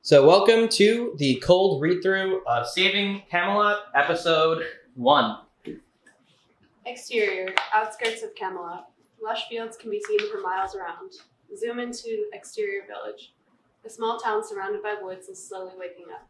So welcome to the cold read-through of Saving Camelot, episode 1. Exterior, outskirts of Camelot. Lush fields can be seen for miles around. Zoom into exterior village. A small town surrounded by woods is slowly waking up.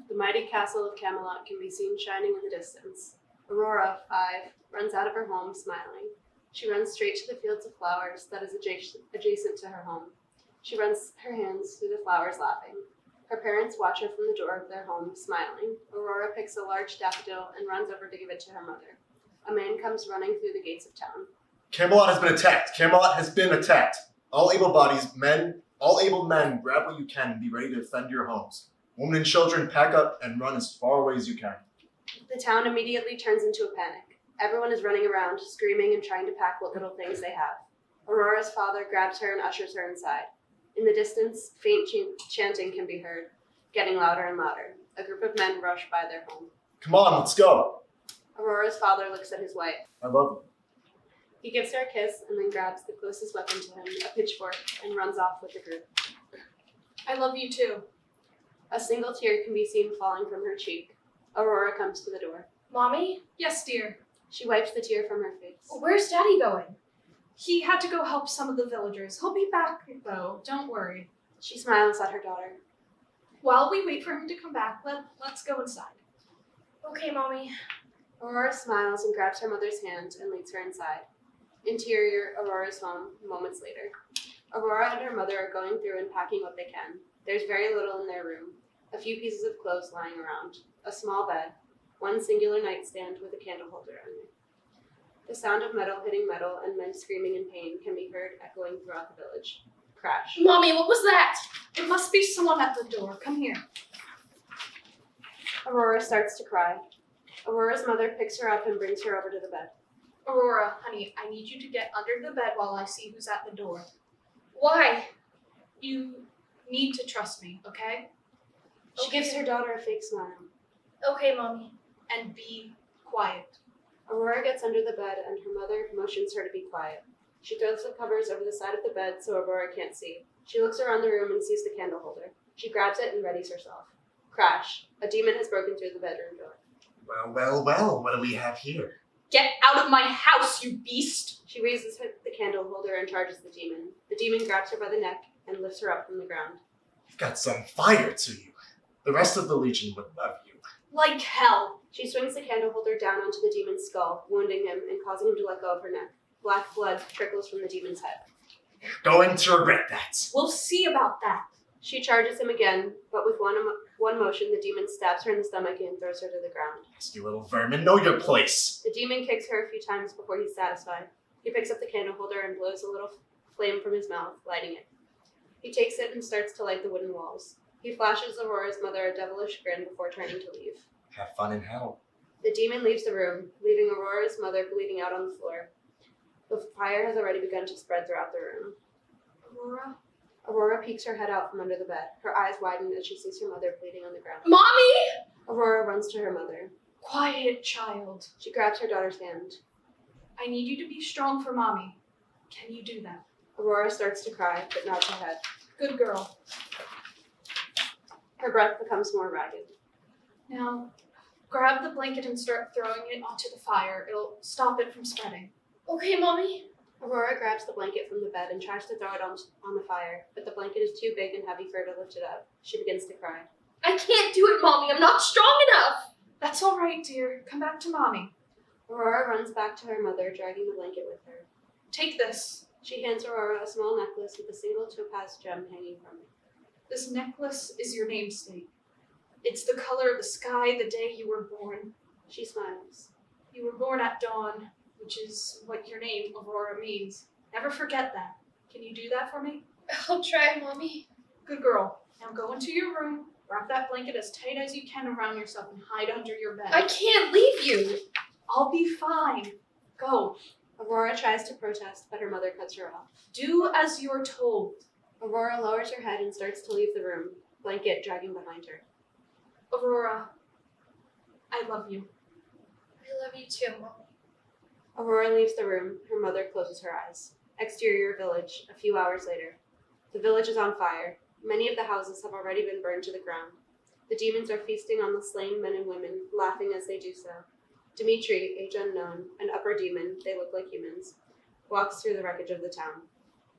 The mighty castle of Camelot can be seen shining in the distance. Aurora, 5, runs out of her home smiling. She runs straight to the fields of flowers that is adjacent to her home. She runs her hands through the flowers laughing. Her parents watch her from the door of their home, smiling. Aurora picks a large daffodil and runs over to give it to her mother. A man comes running through the gates of town. Camelot has been attacked. Camelot has been attacked. All able men, grab what you can and be ready to defend your homes. Women and children, pack up and run as far away as you can. The town immediately turns into a panic. Everyone is running around, screaming and trying to pack what little things they have. Aurora's father grabs her and ushers her inside. In the distance, faint chanting can be heard, getting louder and louder. A group of men rush by their home. Come on, let's go. Aurora's father looks at his wife. I love you. He gives her a kiss and then grabs the closest weapon to him, a pitchfork, and runs off with the group. I love you too. A single tear can be seen falling from her cheek. Aurora comes to the door. Mommy? Yes, dear. She wipes the tear from her face. Where's Daddy going? He had to go help some of the villagers. He'll be back, though. Don't worry. She smiles at her daughter. While we wait for him to come back, let's go inside. Okay, Mommy. Aurora smiles and grabs her mother's hand and leads her inside. Interior, Aurora's home, moments later. Aurora and her mother are going through and packing what they can. There's very little in their room. A few pieces of clothes lying around. A small bed. One singular nightstand with a candle holder on it. The sound of metal hitting metal and men screaming in pain can be heard echoing throughout the village. Crash. Mommy, what was that? It must be someone at the door. Come here. Aurora starts to cry. Aurora's mother picks her up and brings her over to the bed. Aurora, honey, I need you to get under the bed while I see who's at the door. Why? You need to trust me, okay? She gives her daughter a fake smile. Okay, Mommy. And be quiet. Aurora gets under the bed and her mother motions her to be quiet. She throws the covers over the side of the bed so Aurora can't see. She looks around the room and sees the candle holder. She grabs it and readies herself. Crash. A demon has broken through the bedroom door. Well, what do we have here? Get out of my house, you beast! She raises the candle holder and charges the demon. The demon grabs her by the neck and lifts her up from the ground. You've got some fire to you. The rest of the Legion would love you. Like hell. She swings the candle holder down onto the demon's skull, wounding him and causing him to let go of her neck. Black blood trickles from the demon's head. You're going to regret that. We'll see about that. She charges him again, but with one motion, the demon stabs her in the stomach and throws her to the ground. You little vermin, know your place. The demon kicks her a few times before he's satisfied. He picks up the candle holder and blows a little flame from his mouth, lighting it. He takes it and starts to light the wooden walls. He flashes Aurora's mother a devilish grin before turning to leave. Have fun in hell. The demon leaves the room, leaving Aurora's mother bleeding out on the floor. The fire has already begun to spread throughout the room. Aurora? Aurora peeks her head out from under the bed. Her eyes widen as she sees her mother bleeding on the ground. Mommy! Aurora runs to her mother. Quiet, child. She grabs her daughter's hand. I need you to be strong for Mommy. Can you do that? Aurora starts to cry, but nods her head. Good girl. Her breath becomes more ragged. Now, grab the blanket and start throwing it onto the fire. It'll stop it from spreading. Okay, Mommy. Aurora grabs the blanket from the bed and tries to throw it on the fire, but the blanket is too big and heavy for her to lift it up. She begins to cry. I can't do it, Mommy. I'm not strong enough. That's all right, dear. Come back to Mommy. Aurora runs back to her mother, dragging the blanket with her. Take this. She hands Aurora a small necklace with a single topaz gem hanging from it. This necklace is your namesake. It's the color of the sky the day you were born. She smiles. You were born at dawn, which is what your name, Aurora, means. Never forget that. Can you do that for me? I'll try, Mommy. Good girl. Now go into your room, wrap that blanket as tight as you can around yourself, and hide under your bed. I can't leave you. I'll be fine. Go. Aurora tries to protest, but her mother cuts her off. Do as you're told. Aurora lowers her head and starts to leave the room, blanket dragging behind her. Aurora, I love you. I love you too, Mommy. Aurora leaves the room. Her mother closes her eyes. Exterior village, a few hours later. The village is on fire. Many of the houses have already been burned to the ground. The demons are feasting on the slain men and women, laughing as they do so. Dimitri, age unknown, an upper demon, they look like humans, walks through the wreckage of the town.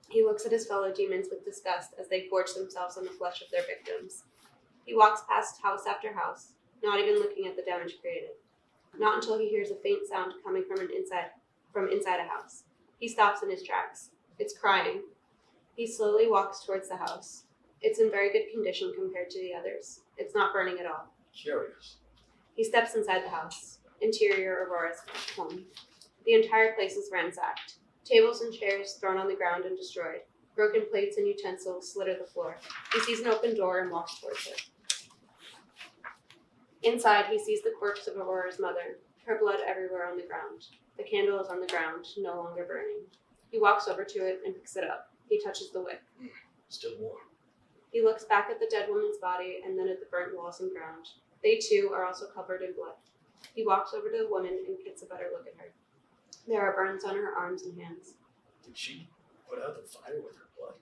He looks at his fellow demons with disgust as they gorge themselves on the flesh of their victims. He walks past house after house, not even looking at the damage created. Not until he hears a faint sound coming from inside a house. He stops in his tracks. It's crying. He slowly walks towards the house. It's in very good condition compared to the others. It's not burning at all. Curious. He steps inside the house. Interior Aurora's home. The entire place is ransacked. Tables and chairs thrown on the ground and destroyed. Broken plates and utensils litter the floor. He sees an open door and walks towards it. Inside, he sees the corpse of Aurora's mother, her blood everywhere on the ground. The candle is on the ground, no longer burning. He walks over to it and picks it up. He touches the wick. Still warm. He looks back at the dead woman's body and then at the burnt walls and ground. They too are also covered in blood. He walks over to the woman and gets a better look at her. There are burns on her arms and hands. Did she put out the fire with her blood?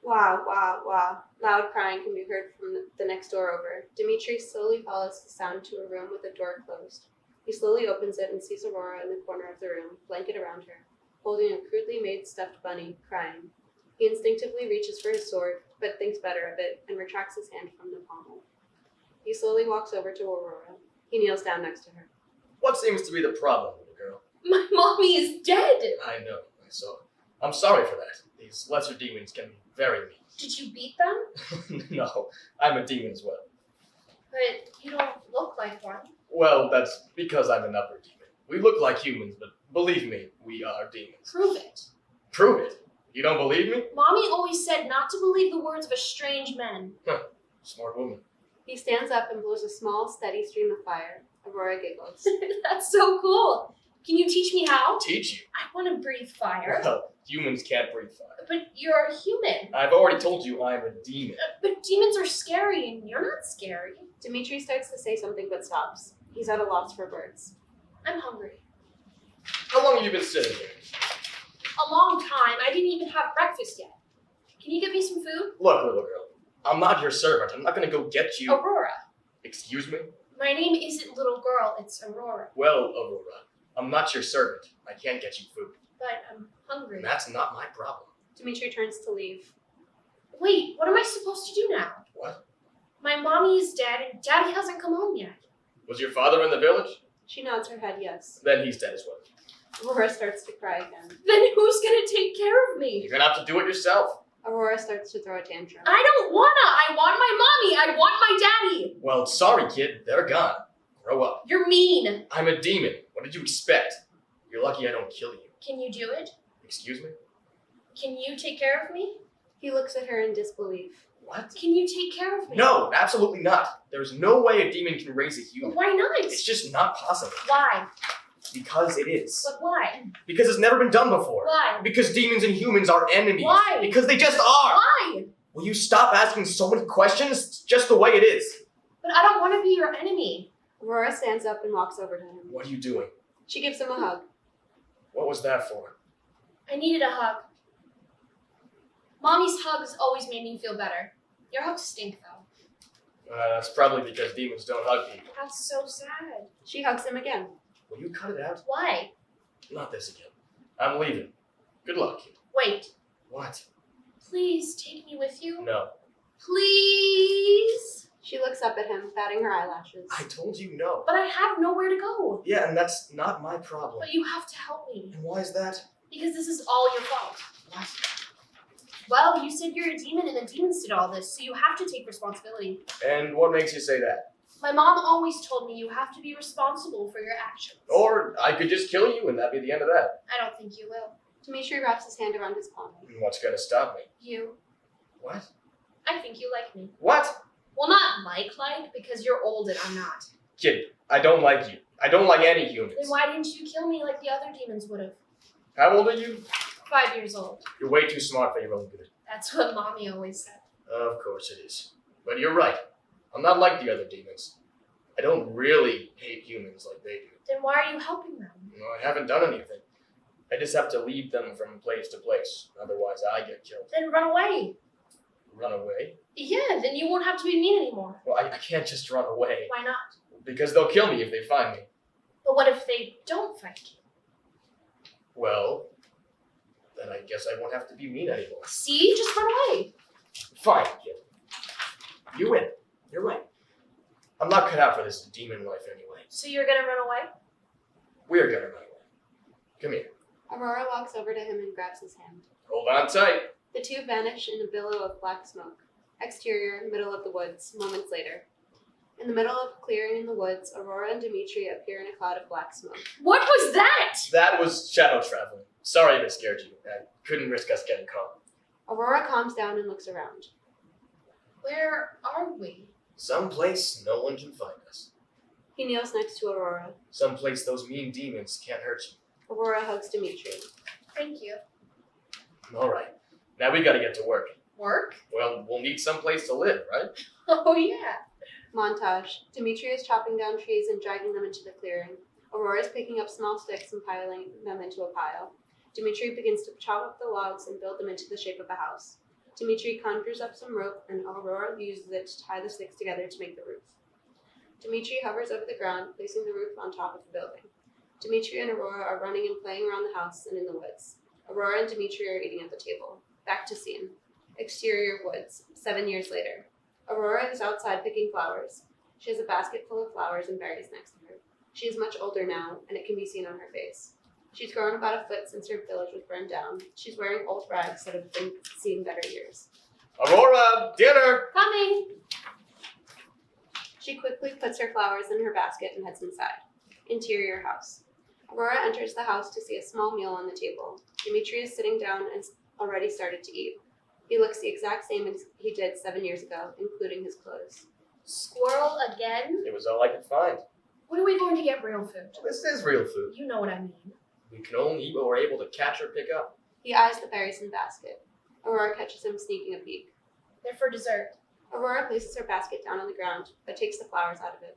Wah, wah, wah. Loud crying can be heard from the next door over. Dimitri slowly follows the sound to a room with the door closed. He slowly opens it and sees Aurora in the corner of the room, blanket around her, holding a crudely made stuffed bunny, crying. He instinctively reaches for his sword, but thinks better of it and retracts his hand from the pommel. He slowly walks over to Aurora. He kneels down next to her. What seems to be the problem, little girl? My mommy is dead. I know, I saw it. I'm sorry for that. These lesser demons can be very mean. Did you beat them? No, I'm a demon as well. But you don't look like one. Well, that's because I'm an upper demon. We look like humans, but believe me, we are demons. Prove it. Prove it. You don't believe me? Mommy always said not to believe the words of a strange man. Smart woman. He stands up and blows a small, steady stream of fire. Aurora giggles. That's so cool. Can you teach me how? Teach you? I want to breathe fire. Well, humans can't breathe fire. But you're a human. I've already told you I'm a demon. But demons are scary and you're not scary. Dimitri starts to say something but stops. He's at a loss for words. I'm hungry. How long have you been sitting here? A long time. I didn't even have breakfast yet. Can you get me some food? Look, little girl. I'm not your servant. I'm not gonna go get you. Aurora. Excuse me? My name isn't little girl, it's Aurora. Well, Aurora, I'm not your servant. I can't get you food. But I'm hungry. That's not my problem. Dimitri turns to leave. Wait, what am I supposed to do now? What? My mommy is dead and daddy hasn't come home yet. Was your father in the village? She nods her head yes. Then he's dead as well. Aurora starts to cry again. Then who's gonna take care of me? You're gonna have to do it yourself. Aurora starts to throw a tantrum. I don't wanna! I want my mommy! I want my daddy! Well, sorry, kid. They're gone. Grow up. You're mean! I'm a demon. What did you expect? You're lucky I don't kill you. Can you do it? Excuse me? Can you take care of me? He looks at her in disbelief. What? Can you take care of me? No, absolutely not. There's no way a demon can raise a But human. why not? It's just not possible. Why? Because it is. But why? Because it's never been done before. Why? Because demons and humans are enemies. Why? Because they just are. Why? Will you stop asking so many questions? It's just the way it is. But I don't want to be your enemy. Aurora stands up and walks over to him. What are you doing? She gives him a hug. What was that for? I needed a hug. Mommy's hugs always made me feel better. Your hugs stink, though. That's probably because demons don't hug people. That's so sad. She hugs him again. Will you cut it out? Why? Not this again. I'm leaving. Good luck, kid. Wait. What? Please take me with you. No. Please? She looks up at him, batting her eyelashes. I told you no. But I have nowhere to go. Yeah, and that's not my problem. But you have to help me. And why is that? Because this is all your fault. What? Well, you said you're a demon and the demons did all this, so you have to take responsibility. And what makes you say that? My mom always told me you have to be responsible for your actions. Or I could just kill you and that'd be the end of that. I don't think you will. Dimitri wraps his hand around his palm. And what's gonna stop me? You. What? I think you like me. What? Well, not like, because you're old and I'm not. Kid, I don't like you. I don't like any humans. Then why didn't you kill me like the other demons would have? How old are you? 5 years old. You're way too smart for your own good. That's what Mommy always said. Of course it is. But you're right. I'm not like the other demons. I don't really hate humans like they do. Then why are you helping them? No, I haven't done anything. I just have to lead them from place to place. Otherwise, I get killed. Then run away. Run away? Yeah, then you won't have to be mean anymore. Well, I can't just run away. Why not? Because they'll kill me if they find me. But what if they don't find you? Well, then I guess I won't have to be mean anymore. See? Just run away. Fine, kid. You win. You're right. I'm not cut out for this demon life anyway. So you're gonna run away? We're gonna run away. Come here. Aurora walks over to him and grabs his hand. Hold on tight. The two vanish in a billow of black smoke. Exterior, middle of the woods, moments later. In the middle of a clearing in the woods, Aurora and Dimitri appear in a cloud of black smoke. What was that? That was shadow traveling. Sorry if it scared you. I couldn't risk us getting caught. Aurora calms down and looks around. Where are we? Someplace no one can find us. He kneels next to Aurora. Someplace those mean demons can't hurt you. Aurora hugs Dimitri. Thank you. All right. Now we gotta get to work. Work? Well, we'll need someplace to live, right? Oh, yeah. Montage. Dimitri is chopping down trees and dragging them into the clearing. Aurora is picking up small sticks and piling them into a pile. Dimitri begins to chop up the logs and build them into the shape of a house. Dimitri conjures up some rope and Aurora uses it to tie the sticks together to make the roof. Dimitri hovers over the ground, placing the roof on top of the building. Dimitri and Aurora are running and playing around the house and in the woods. Aurora and Dimitri are eating at the table. Back to scene. Exterior woods, 7 years later. Aurora is outside picking flowers. She has a basket full of flowers and berries next to her. She is much older now, and it can be seen on her face. She's grown about a foot since her village was burned down. She's wearing old rags that have been seen better years. Aurora, dinner! Coming. She quickly puts her flowers in her basket and heads inside. Interior house. Aurora enters the house to see a small meal on the table. Dimitri is sitting down and has already started to eat. He looks the exact same as he did 7 years ago, including his clothes. Squirrel again? It was all I could find. When are we going to get real food? This is real food. You know what I mean. We can only eat what we're able to catch or pick up. He eyes the berries in the basket. Aurora catches him sneaking a peek. They're for dessert. Aurora places her basket down on the ground, but takes the flowers out of it.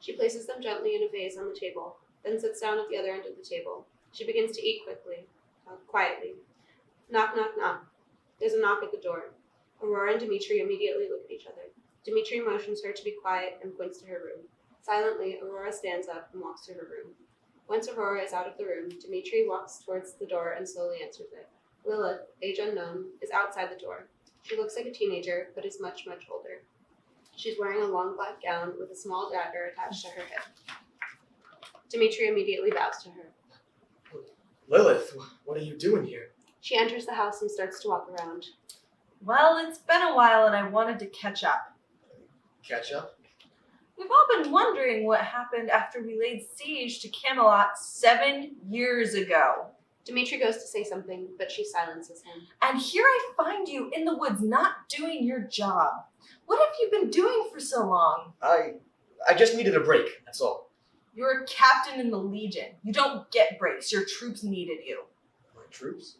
She places them gently in a vase on the table, then sits down at the other end of the table. She begins to eat quietly. Knock, knock, knock. There's a knock at the door. Aurora and Dimitri immediately look at each other. Dimitri motions her to be quiet and points to her room. Silently, Aurora stands up and walks to her room. Once Aurora is out of the room, Dimitri walks towards the door and slowly answers it. Lilith, age unknown, is outside the door. She looks like a teenager, but is much, much older. She's wearing a long black gown with a small dagger attached to her hip. Dimitri immediately bows to her. Lilith, what are you doing here? She enters the house and starts to walk around. Well, it's been a while and I wanted to catch up. Catch up? We've all been wondering what happened after we laid siege to Camelot 7 years ago. Dimitri goes to say something, but she silences him. And here I find you in the woods not doing your job. What have you been doing for so long? I just needed a break, that's all. You're a captain in the Legion. You don't get breaks. Your troops needed you. My troops?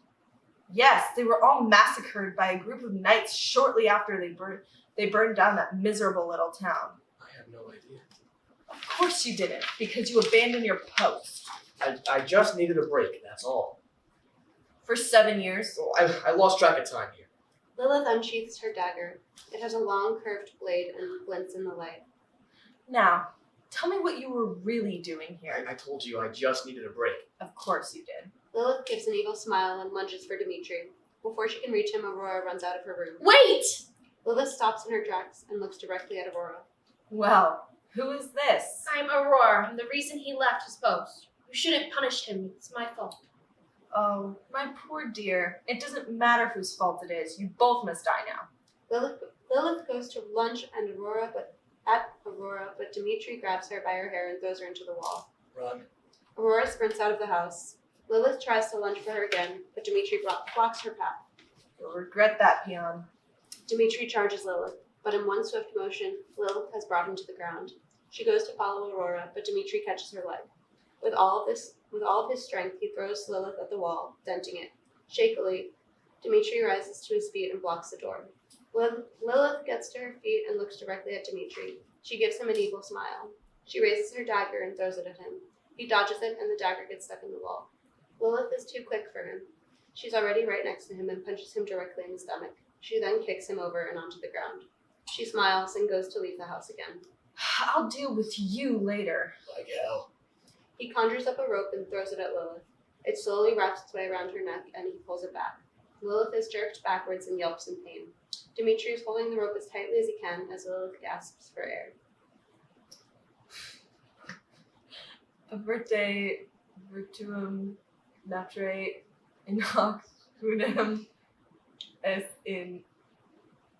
Yes, they were all massacred by a group of knights shortly after they burned down that miserable little town. I have no idea. Of course you didn't, because you abandoned your post. I just needed a break, that's all. For 7 years. So I lost track of time here. Lilith unsheaths her dagger. It has a long, curved blade and glints in the light. Now, tell me what you were really doing here. I told you I just needed a break. Of course you did. Lilith gives an evil smile and lunges for Dimitri. Before she can reach him, Aurora runs out of her room. Wait! Lilith stops in her tracks and looks directly at Aurora. Well, who is this? I'm Aurora. I'm the reason he left his post. You shouldn't punish him. It's my fault. Oh, my poor dear. It doesn't matter whose fault it is. You both must die now. Lilith goes to lunge at Aurora, but Dimitri grabs her by her hair and throws her into the wall. Run. Aurora sprints out of the house. Lilith tries to lunge for her again, but Dimitri blocks her path. You'll regret that, peon. Dimitri charges Lilith, but in one swift motion, Lilith has brought him to the ground. She goes to follow Aurora, but Dimitri catches her leg. With all of his strength, he throws Lilith at the wall, denting it. Shakily, Dimitri rises to his feet and blocks the door. Lilith gets to her feet and looks directly at Dimitri. She gives him an evil smile. She raises her dagger and throws it at him. He dodges it and the dagger gets stuck in the wall. Lilith is too quick for him. She's already right next to him and punches him directly in the stomach. She then kicks him over and onto the ground. She smiles and goes to leave the house again. I'll deal with you later. Like hell. He conjures up a rope and throws it at Lilith. It slowly wraps its way around her neck and he pulls it back. Lilith is jerked backwards and yelps in pain. Dimitri is holding the rope as tightly as he can as Lilith gasps for air. A birthday virtuum natre in hoc unum est in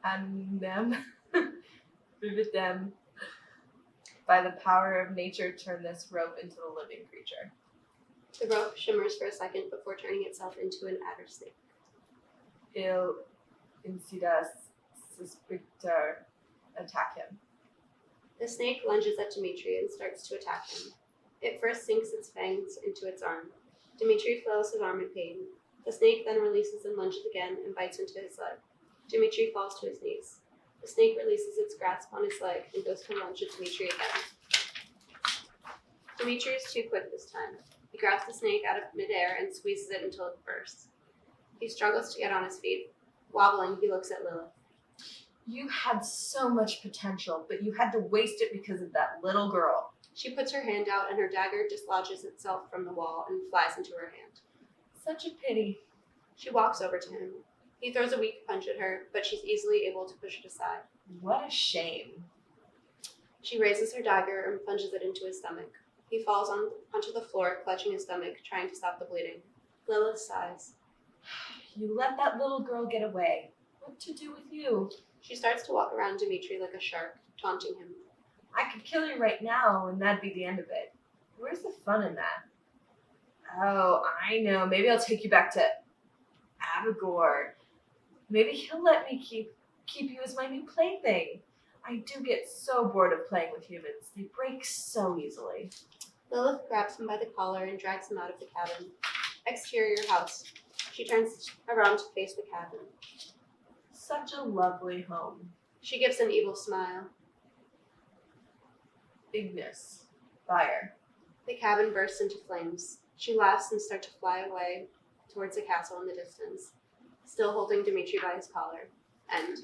anem vividem. By the power of nature, turn this rope into a living creature. The rope shimmers for a second before turning itself into an adder snake. Il incidas suspector. Attack him. The snake lunges at Dimitri and starts to attack him. It first sinks its fangs into its arm. Dimitri flails his arm in pain. The snake then releases and lunges again and bites into his leg. Dimitri falls to his knees. The snake releases its grasp on his leg and goes to lunge at Dimitri again. Dimitri is too quick this time. He grabs the snake out of midair and squeezes it until it bursts. He struggles to get on his feet. Wobbling, he looks at Lilith. You had so much potential, but you had to waste it because of that little girl. She puts her hand out and her dagger dislodges itself from the wall and flies into her hand. Such a pity. She walks over to him. He throws a weak punch at her, but she's easily able to push it aside. What a shame. She raises her dagger and plunges it into his stomach. He falls onto the floor, clutching his stomach, trying to stop the bleeding. Lilith sighs. You let that little girl get away. What to do with you? She starts to walk around Dimitri like a shark, taunting him. I could kill you right now, and that'd be the end of it. Where's the fun in that? Oh, I know. Maybe I'll take you back to Abigor. Maybe he'll let me keep you as my new plaything. I do get so bored of playing with humans. They break so easily. Lilith grabs him by the collar and drags him out of the cabin. Exterior house. She turns around to face the cabin. Such a lovely home. She gives an evil smile. Ignis. Fire. The cabin bursts into flames. She laughs and starts to fly away towards the castle in the distance, still holding Dimitri by his collar. End.